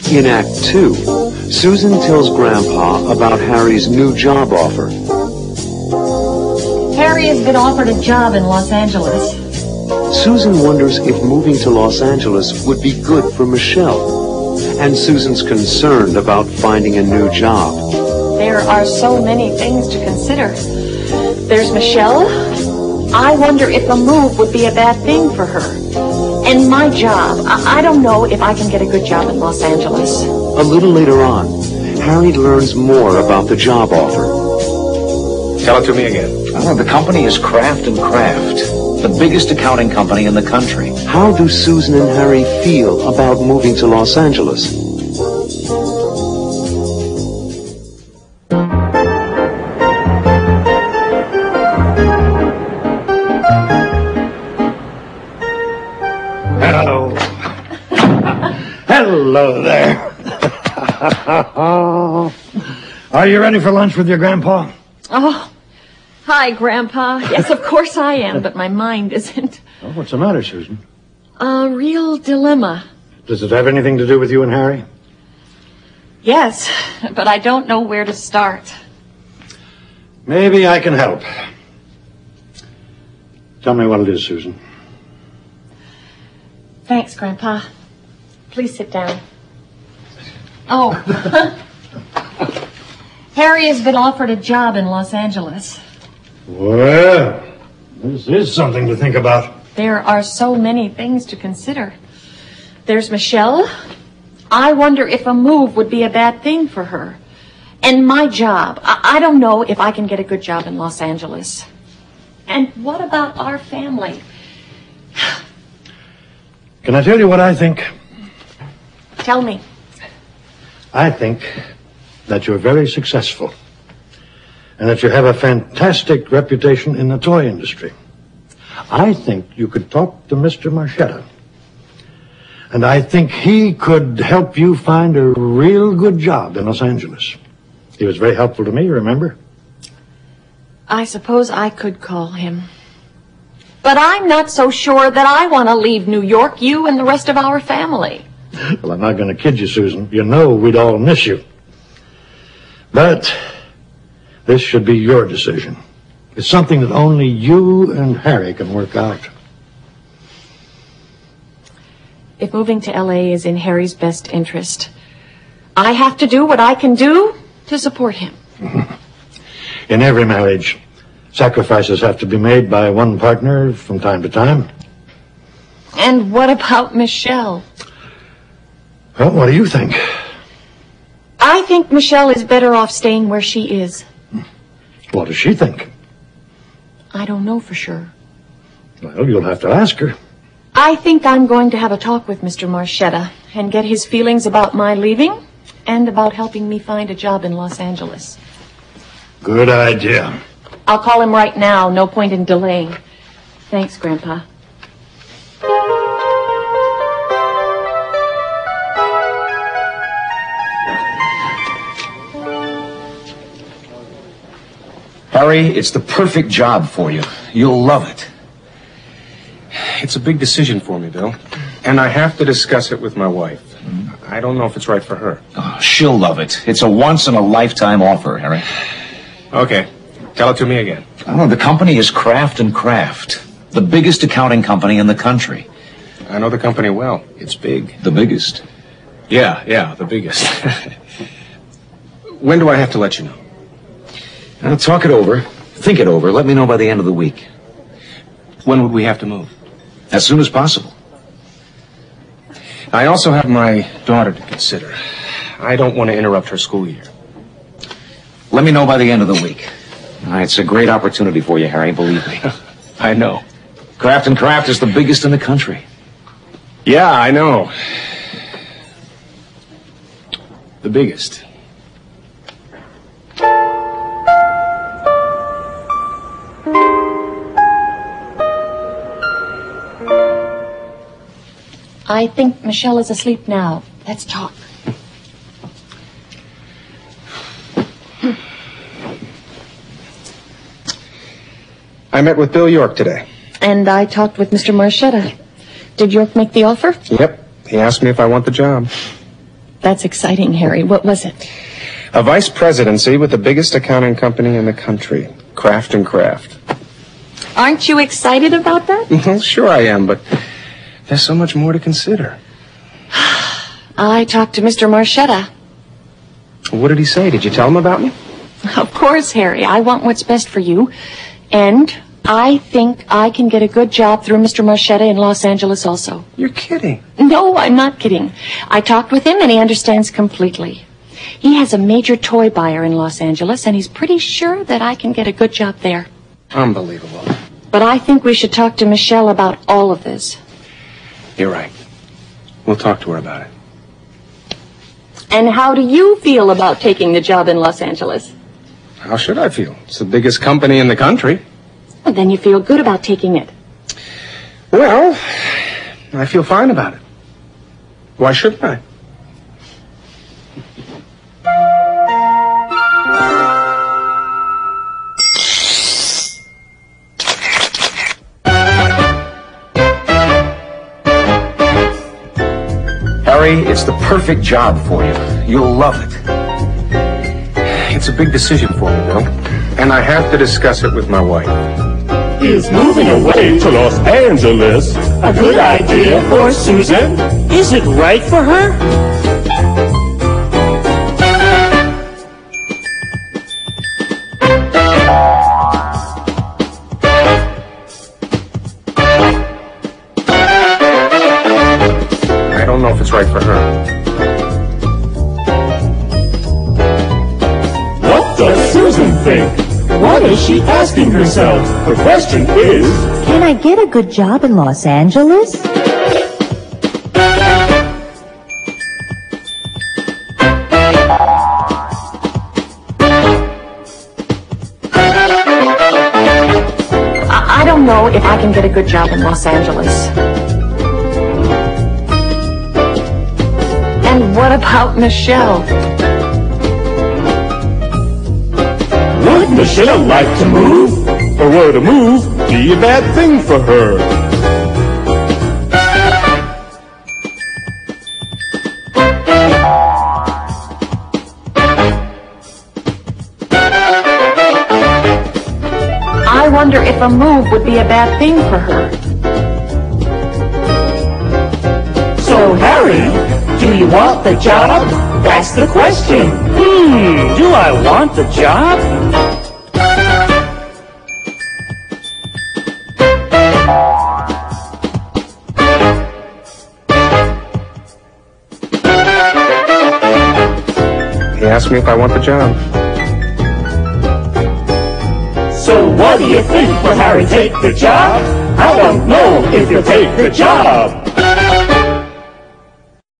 In Act 2, Susan tells Grandpa about Harry's new job offer. Harry has been offered a job in Los Angeles. Susan wonders if moving to Los Angeles would be good for Michelle. And Susan's concerned about finding a new job. There are so many things to consider. There's Michelle. I wonder if a move would be a bad thing for her. And my job. I don't know if I can get a good job in Los Angeles. A little later on, Harry learns more about the job offer. Tell it to me again. Oh, the company is Kraft & Kraft, the biggest accounting company in the country. How do Susan and Harry feel about moving to Los Angeles? Hello. Hello there. Are you ready for lunch with your grandpa? Oh, hi, Grandpa. Yes, of course I am, but my mind isn't. Oh, what's the matter, Susan? A real dilemma. Does it have anything to do with you and Harry? Yes, but I don't know where to start. Maybe I can help. Tell me what it is, Susan. Thanks, Grandpa. Please sit down. Oh. Harry has been offered a job in Los Angeles. Well, this is something to think about. There are so many things to consider. There's Michelle. I wonder if a move would be a bad thing for her. And my job. I don't know if I can get a good job in Los Angeles. And what about our family? Can I tell you what I think? Tell me. I think that you're very successful and that you have a fantastic reputation in the toy industry. I think you could talk to Mr. Marchetta, and I think he could help you find a real good job in Los Angeles. He was very helpful to me, remember? I suppose I could call him. But I'm not so sure that I want to leave New York, you and the rest of our family. Well, I'm not going to kid you, Susan. You know we'd all miss you. But this should be your decision. It's something that only you and Harry can work out. If moving to L.A. is in Harry's best interest, I have to do what I can do to support him. In every marriage, sacrifices have to be made by one partner from time to time. And what about Michelle? Well, what do you think? I think Michelle is better off staying where she is. What does she think? I don't know for sure. Well, you'll have to ask her. I think I'm going to have a talk with Mr. Marchetta and get his feelings about my leaving and about helping me find a job in Los Angeles. Good idea. I'll call him right now. No point in delaying. Thanks, Grandpa. Harry, it's the perfect job for you. You'll love it. It's a big decision for me, Bill. And I have to discuss it with my wife. I don't know if it's right for her. Oh, she'll love it. It's a once-in-a-lifetime offer, Harry. Okay. Tell it to me again. Oh, the company is Kraft & Kraft, the biggest accounting company in the country. I know the company well. It's big. The biggest. Yeah, the biggest. When do I have to let you know? Talk it over. Think it over. Let me know by the end of the week. When would we have to move? As soon as possible. I also have my daughter to consider. I don't want to interrupt her school year. Let me know by the end of the week. It's a great opportunity for you, Harry, believe me. I know. Kraft & Kraft is the biggest in the country. Yeah, I know. The biggest. I think Michelle is asleep now. Let's talk. I met with Bill York today. And I talked with Mr. Marchetta. Did York make the offer? Yep. He asked me if I want the job. That's exciting, Harry. What was it? A vice presidency with the biggest accounting company in the country, Kraft & Kraft. Aren't you excited about that? Well, sure I am, but there's so much more to consider. I talked to Mr. Marchetta. What did he say? Did you tell him about me? Of course, Harry. I want what's best for you. And I think I can get a good job through Mr. Marchetta in Los Angeles also. You're kidding. No, I'm not kidding. I talked with him and he understands completely. He has a major toy buyer in Los Angeles and he's pretty sure that I can get a good job there. Unbelievable. But I think we should talk to Michelle about all of this. You're right. We'll talk to her about it. And how do you feel about taking the job in Los Angeles? How should I feel? It's the biggest company in the country. Well, then you feel good about taking it. Well, I feel fine about it. Why shouldn't I? Harry, it's the perfect job for you. You'll love it. It's a big decision for me, Bill. And I have to discuss it with my wife. Is moving away to Los Angeles a good idea for Susan? Is it right for her? I don't know if it's right for her. What does Susan think? What is she asking herself? The question is, can I get a good job in Los Angeles? I don't know if I can get a good job in Los Angeles. And what about Michelle? would Michelle like to move? Or would a move be a bad thing for her? I wonder if a move would be a bad thing for her. So, Harry, do you want the job? That's the question. Do I want the job? He asked me if I want the job. So what do you think? Will Harry take the job? I don't know if he'll take the job.